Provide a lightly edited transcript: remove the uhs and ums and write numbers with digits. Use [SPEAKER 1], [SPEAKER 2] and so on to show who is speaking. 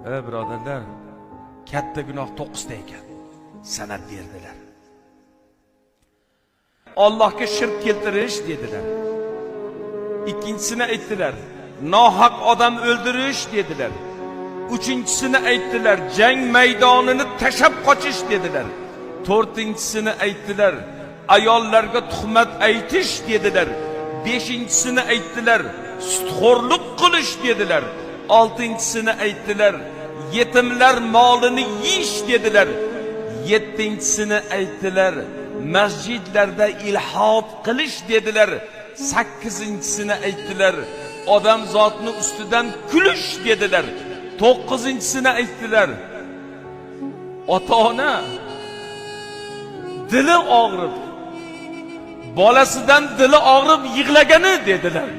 [SPEAKER 1] Birodarlar, katta gunoh 9 ta ekan. Sanab berdilar. Allohga shirk keltirish dedilar. Ikkinchisini aytdilar, nohaq odam o'ldirish dedilar. Uchinchisini aytdilar, jang maydonini tashab qochish dedilar. To'rtinchisini aytdilar, ayollarga tuhmat aytish dedilar. Beshinchisini aytdilar, sutxo'rlik qilish dedilar. Oltinchisini aytdilar, yetimlar molini yeyish dedilar. Yettinchisini aytdilar, masjidlarda ilhod qilish dedilar. Sakkizinchisini aytdilar, odam zotni ustidan kulish dedilar. To'qqizinchisini aytdilar, ota-ona dili og'rib, bolasidan dili og'rib yig'lagani dedilar.